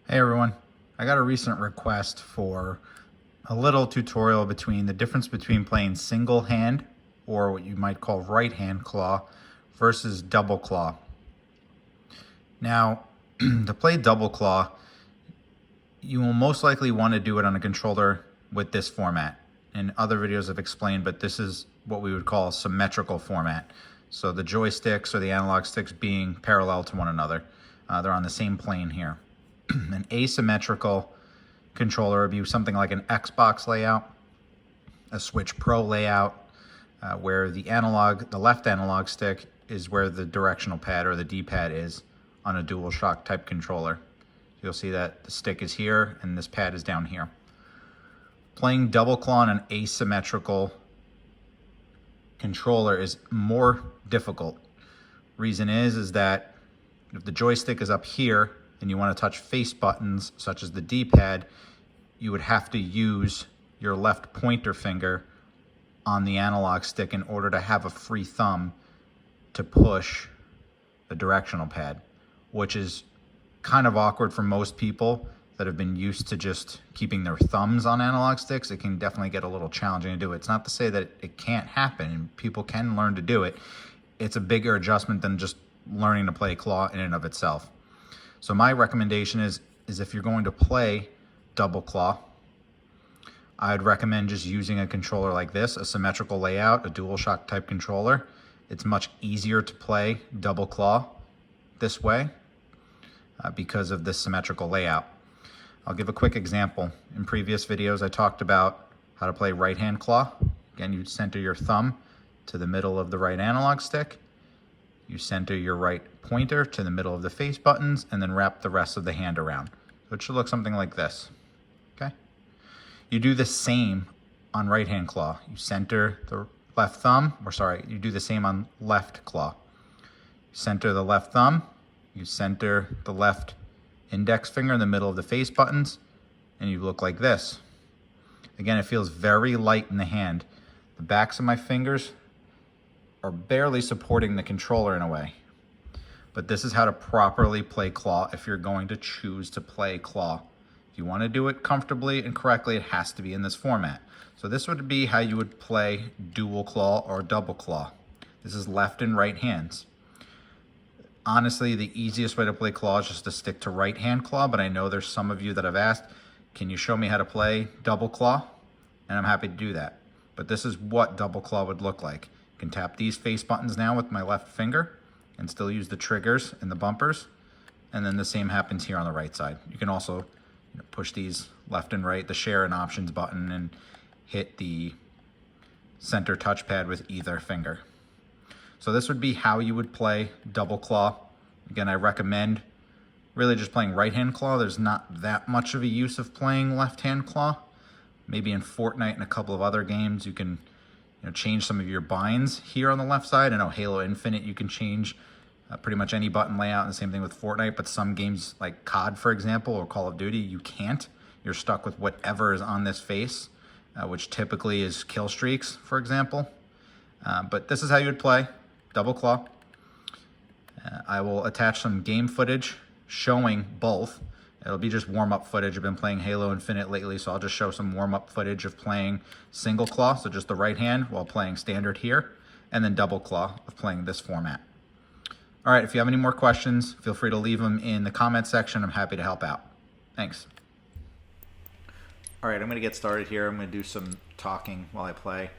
Hey everyone, I got a recent request for a little tutorial between the difference between playing single hand, or what you might call right hand claw, versus double claw. Now, to play double claw, you will most likely want to do it on a controller with this format. In other videos I've explained, but this is what we would call a symmetrical format. So the joysticks or the analog sticks being parallel to one another. They're on the same plane here. An asymmetrical controller would be something like an Xbox layout, a Switch Pro layout, where the left analog stick is where the directional pad or the D-pad is on a DualShock type controller. You'll see that the stick is here and this pad is down here. Playing double claw on an asymmetrical controller is more difficult. Reason is that if the joystick is up here and you want to touch face buttons such as the D-pad, you would have to use your left pointer finger on the analog stick in order to have a free thumb to push the directional pad, which is kind of awkward for most people that have been used to just keeping their thumbs on analog sticks. It can definitely get a little challenging to do it. It's not to say that it can't happen and people can learn to do it. It's a bigger adjustment than just learning to play claw in and of itself. So my recommendation is if you're going to play double claw, I'd recommend just using a controller like this, a symmetrical layout, a DualShock type controller. It's much easier to play double claw this way because of this symmetrical layout. I'll give a quick example. In previous videos, I talked about how to play right-hand claw. Again, you center your thumb to the middle of the right analog stick. You center your right pointer to the middle of the face buttons and then wrap the rest of the hand around. So it should look something like this, okay? You do the same on right-hand claw. You center the left thumb, you do the same on left claw. Center the left thumb, you center the left index finger in the middle of the face buttons, and you look like this. Again, it feels very light in the hand. The backs of my fingers are barely supporting the controller in a way. But this is how to properly play claw if you're going to choose to play claw. If you want to do it comfortably and correctly, it has to be in this format. So this would be how you would play dual claw or double claw. This is left and right hands. Honestly, the easiest way to play claw is just to stick to right hand claw, but I know there's some of you that have asked, can you show me how to play double claw? And I'm happy to do that. But this is what double claw would look like. I can tap these face buttons now with my left finger and still use the triggers and the bumpers. And then the same happens here on the right side. You can also push these left and right, the share and options button, and hit the center touchpad with either finger. So this would be how you would play double claw. Again, I recommend really just playing right hand claw. There's not that much of a use of playing left hand claw. Maybe in Fortnite and a couple of other games you can change some of your binds here on the left side. I know Halo Infinite, you can change pretty much any button layout, and the same thing with Fortnite, but some games like COD, for example, or Call of Duty, you can't. You're stuck with whatever is on this face, which typically is kill streaks, for example. But this is how you would play double claw. I will attach some game footage showing both. It'll be just warm-up footage. I've been playing Halo Infinite lately, so I'll just show some warm-up footage of playing single claw, so just the right hand, while playing standard here, and then double claw of playing this format. All right, if you have any more questions, feel free to leave them in the comment section. I'm happy to help out. Thanks. All right, I'm gonna get started here. I'm gonna do some talking while I play.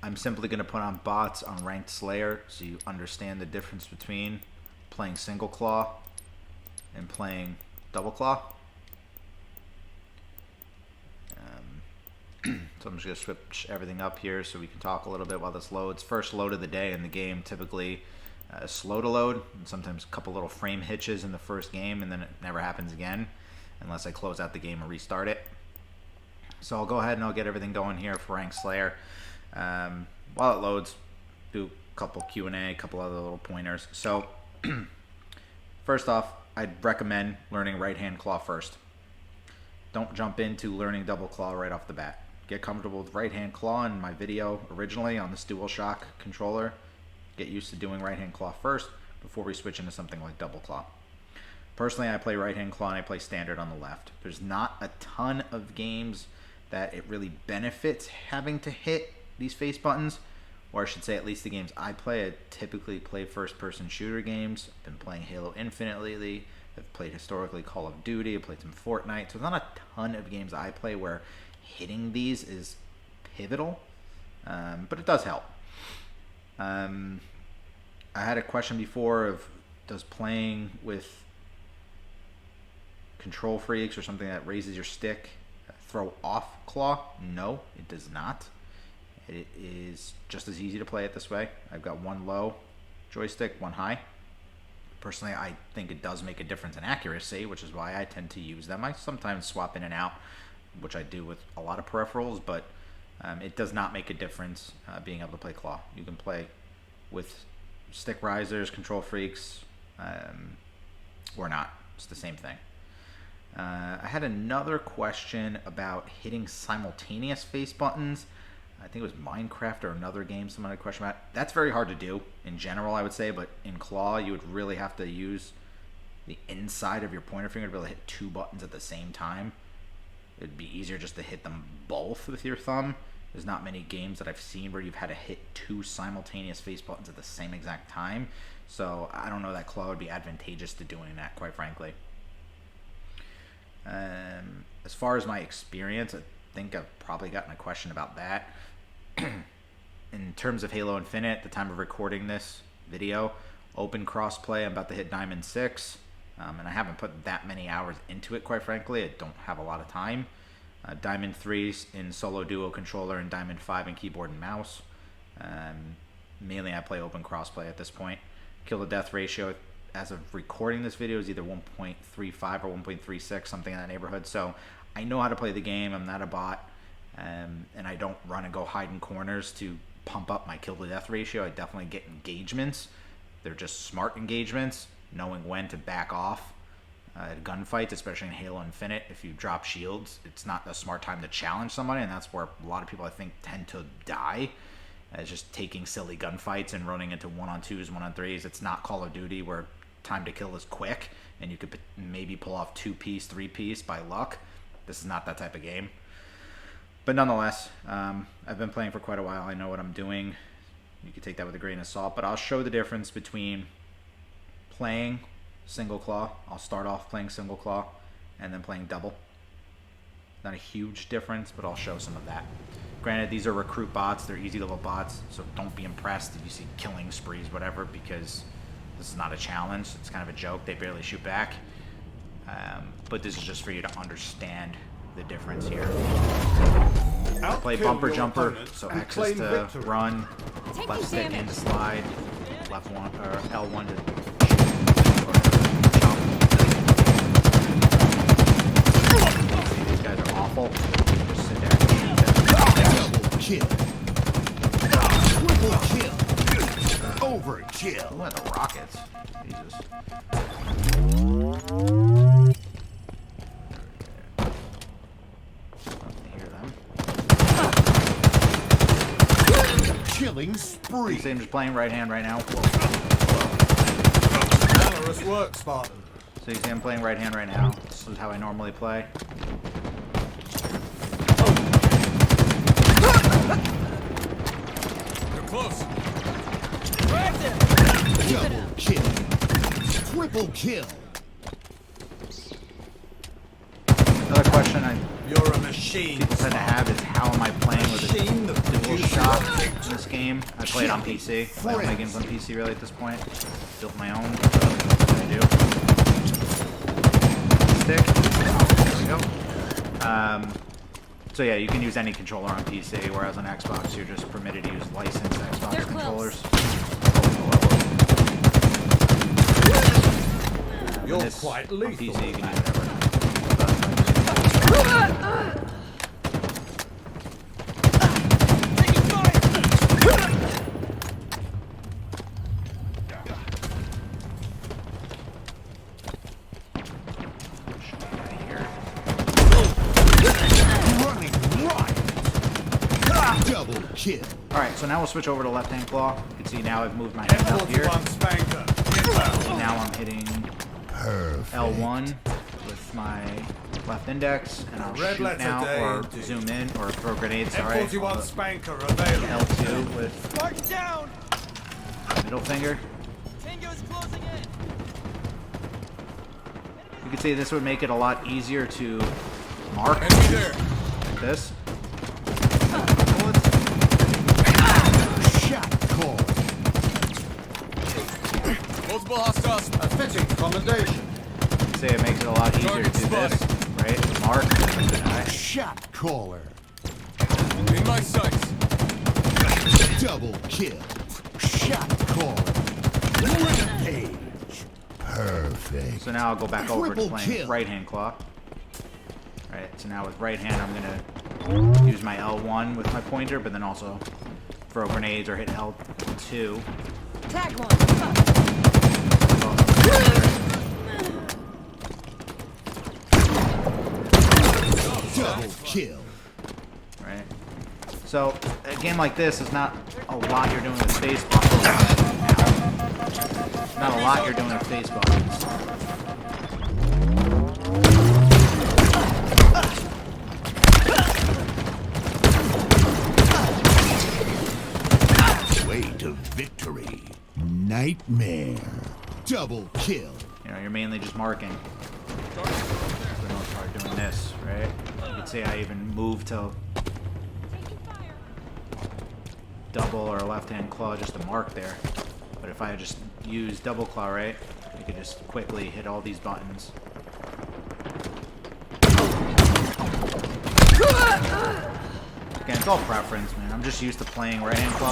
I'm simply gonna put on bots on Ranked Slayer so you understand the difference between playing single claw and playing double claw. So I'm just going to switch everything up here so we can talk a little bit while this loads. First load of the day in the game, typically slow to load, and sometimes a couple little frame hitches in the first game, and then it never happens again unless I close out the game and restart it. So I'll go ahead and I'll get everything going here for Ranked Slayer. While it loads, do a couple Q&A, a couple other little pointers. So first off, I'd recommend learning right hand claw first. Don't jump into learning double claw right off the bat. Get comfortable with right hand claw. In my video originally on this DualShock controller, get used to doing right hand claw first before we switch into something like double claw. Personally, I play right-hand claw and I play standard on the left. There's not a ton of games that it really benefits having to hit these face buttons, or I should say at least the games I play. I typically play first-person shooter games. I've been playing Halo Infinite lately. I've played historically Call of Duty. I've played some Fortnite. So there's not a ton of games I play where hitting these is pivotal, but it does help. I had a question before of, does playing with control freaks or something that raises your stick throw off claw? No, it does not. It is just as easy to play it this way. I've got one low joystick, one high. Personally, I think it does make a difference in accuracy, which is why I tend to use them. I sometimes swap in and out, which I do with a lot of peripherals, but it does not make a difference being able to play claw. You can play with stick risers, control freaks, or not. It's the same thing. I had another question about hitting simultaneous face buttons. I think it was Minecraft or another game someone had a question about. That's very hard to do in general, I would say, but in claw, you would really have to use the inside of your pointer finger to be able to hit two buttons at the same time. It'd be easier just to hit them both with your thumb. There's not many games that I've seen where you've had to hit two simultaneous face buttons at the same exact time. So I don't know that claw would be advantageous to doing that, quite frankly. As far as my experience, I think I've probably gotten a question about that. In terms of Halo Infinite, at the time of recording this video, open crossplay, I'm about to hit Diamond 6, and I haven't put that many hours into it, quite frankly. I don't have a lot of time. Diamond 3 in solo duo controller, and Diamond 5 in keyboard and mouse. Mainly I play open crossplay at this point. Kill to death ratio, as of recording this video, is either 1.35 or 1.36, something in that neighborhood. So I know how to play the game. I'm not a bot. And I don't run and go hide in corners to pump up my kill to death ratio. I definitely get engagements. They're just smart engagements, knowing when to back off at gunfights, especially in Halo Infinite. If you drop shields, it's not a smart time to challenge somebody, and that's where a lot of people, I think, tend to die. It's just taking silly gunfights and running into 1-on-2s, 1-on-3s. It's not Call of Duty where time to kill is quick, and you could maybe pull off 2-piece, 3-piece by luck. This is not that type of game. But nonetheless, I've been playing for quite a while. I know what I'm doing. You can take that with a grain of salt, but I'll show the difference between playing single claw. I'll start off playing single claw and then playing double. Not a huge difference, but I'll show some of that. Granted, these are recruit bots. They're easy level bots, so don't be impressed if you see killing sprees, whatever, because this is not a challenge. It's kind of a joke. They barely shoot back. But this is just for you to understand the difference here. I play bumper jumper, so X is to run, left stick in to slide, left one or L1 to jump. See, these guys are awful. Just sit there and kill. Triple kill. Overkill. Look at the rockets. Jesus. Killing spree. See, I'm just playing right hand right now. Valorous work, Spartan. So you see I'm playing right hand right now. This is how I normally play. You're close. Double kill. Triple kill. Another question You're a machine. people tend to have is, how am I playing with a dual shot in this game? I play it on PC. I play all my games on PC really at this point. Built my own. So that's what I do. Stick. There we go. So yeah, you can use any controller on PC, whereas on Xbox you're just permitted to use licensed Xbox controllers. You're quite lethal. On PC you can use whatever. Kill. Alright, so now we'll switch over to left-hand claw. You can see now I've moved my hand up here. Spanker. And now I'm hitting L1 with my left index, and I'll Red shoot letter now, day or indeed. zoom in, or throw grenades, sorry. M41 spanker available. L2 with Mark down! middle finger. Tango's closing in! You could see this would make it a lot easier to mark Enemy there. like this. Shot call. Multiple hostiles. A fitting commendation. Say it makes it a lot easier to do this, right? Mark. Alright. Shot caller. In my sights. Double kill. Shot caller. Rampage. Perfect. So now I'll go back over to Triple playing kill. right hand claw. Alright, so now with right hand I'm gonna use my L1 with my pointer, but then also throw grenades or hit L2. Tag one! Double kill. Right? So a game like this is not a lot you're doing with face buttons. Not a lot you're doing with face buttons. Way to victory. Nightmare. Double kill. You know, you're mainly just marking. For the most part, doing this, right? You can see I even move to double or left-hand claw just to mark there. But if I just use double claw, right, you could just quickly hit all these buttons. Again, it's all preference, man. I'm just used to playing right-hand claw.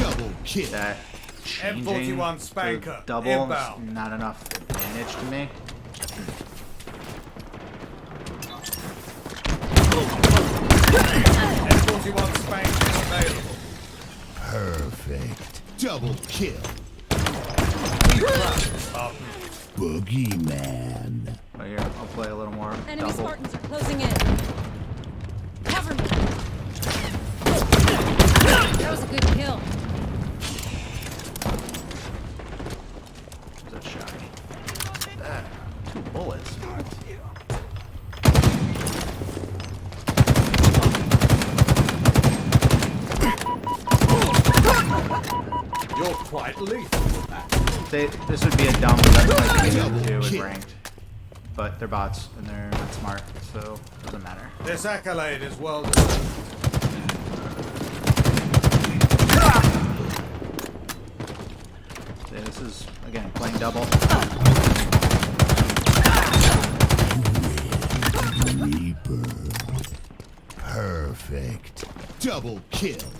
Double kill. That changing M41 to spanker, double inbound. is not enough advantage to me. M41 spanker available. Perfect. Double kill. Up. Boogeyman. But here, I'll play a little more Enemy double. Spartans are closing in. Cover me! That was a good kill. Where's that shot? Ah, 2 bullets. You're quite lethal. This would be a dumb thing to do with kill. ranked. But they're bots, and they're not smart, so it doesn't matter. This accolade is well deserved. See, this is, again, playing double. Reaper. Perfect. Double kill.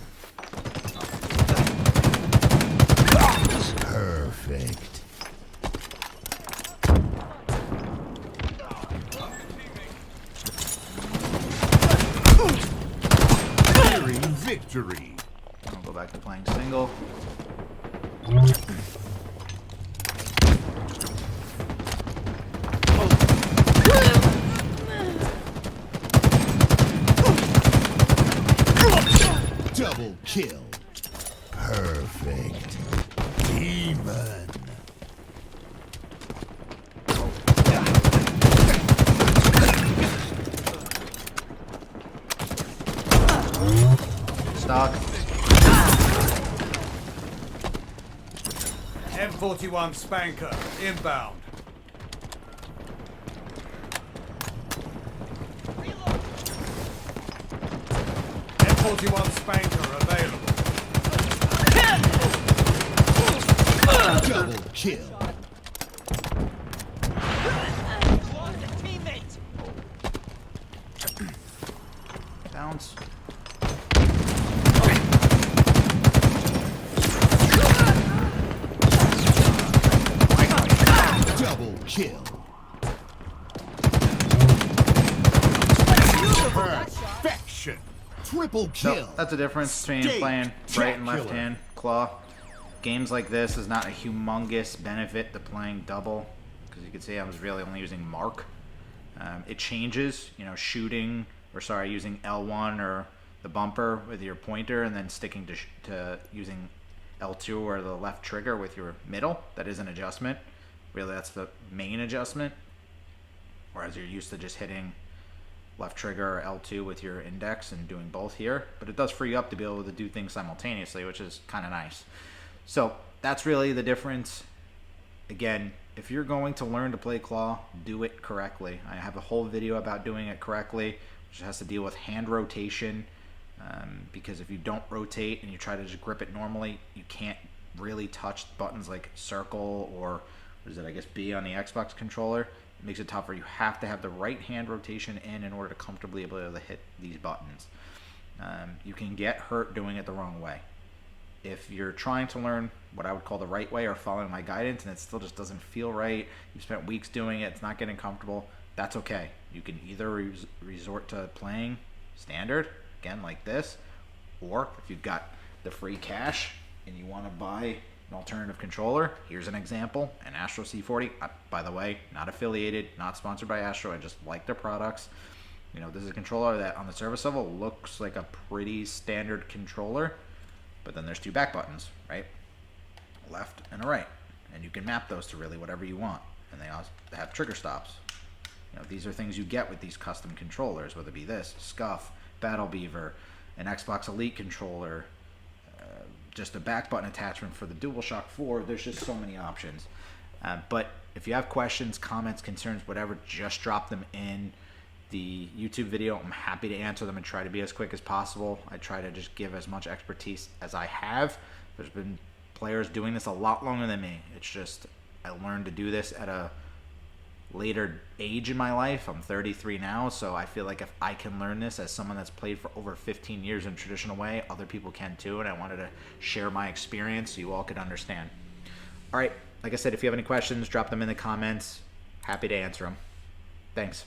Perfect. Nearing victory. I'll go back to playing single. Double kill. Perfect. Demon. Stock. M41 spanker inbound. M41 spanker available. Double kill. Bounce. Double kill. Perfection. Triple kill. So that's the difference between State playing right and left Dracula. hand claw. Games like this is not a humongous benefit to playing double, because you can see I was really only using mark. It changes, you know, shooting, or sorry, using L1 or the bumper with your pointer, and then sticking to using L2 or the left trigger with your middle. That is an adjustment. Really, that's the main adjustment. Whereas you're used to just hitting left trigger or L2 with your index and doing both here. But it does free you up to be able to do things simultaneously, which is kind of nice. So that's really the difference. Again, if you're going to learn to play claw, do it correctly. I have a whole video about doing it correctly, which has to deal with hand rotation. Because if you don't rotate and you try to just grip it normally, you can't really touch buttons like circle or what is it, I guess B on the Xbox controller. It makes it tougher. You have to have the right hand rotation in order to comfortably be able to hit these buttons. You can get hurt doing it the wrong way. If you're trying to learn what I would call the right way or following my guidance and it still just doesn't feel right, you spent weeks doing it, it's not getting comfortable, that's okay. You can either resort to playing standard, again like this, or if you've got the free cash and you want to buy an alternative controller, here's an example, an Astro C40. By the way, not affiliated, not sponsored by Astro, I just like their products. You know, this is a controller that on the surface level looks like a pretty standard controller, but then there's two back buttons, right? A left and a right. And you can map those to really whatever you want. And they also have trigger stops. You know, these are things you get with these custom controllers, whether it be this, Scuff, Battle Beaver, an Xbox Elite controller, just a back button attachment for the DualShock 4. There's just so many options. But if you have questions, comments, concerns, whatever, just drop them in the YouTube video. I'm happy to answer them and try to be as quick as possible. I try to just give as much expertise as I have. There's been players doing this a lot longer than me. It's just I learned to do this at a later age in my life. I'm 33 now, so I feel like if I can learn this as someone that's played for over 15 years in a traditional way, other people can too, and I wanted to share my experience so you all could understand. All right, like I said, if you have any questions, drop them in the comments. Happy to answer them. Thanks.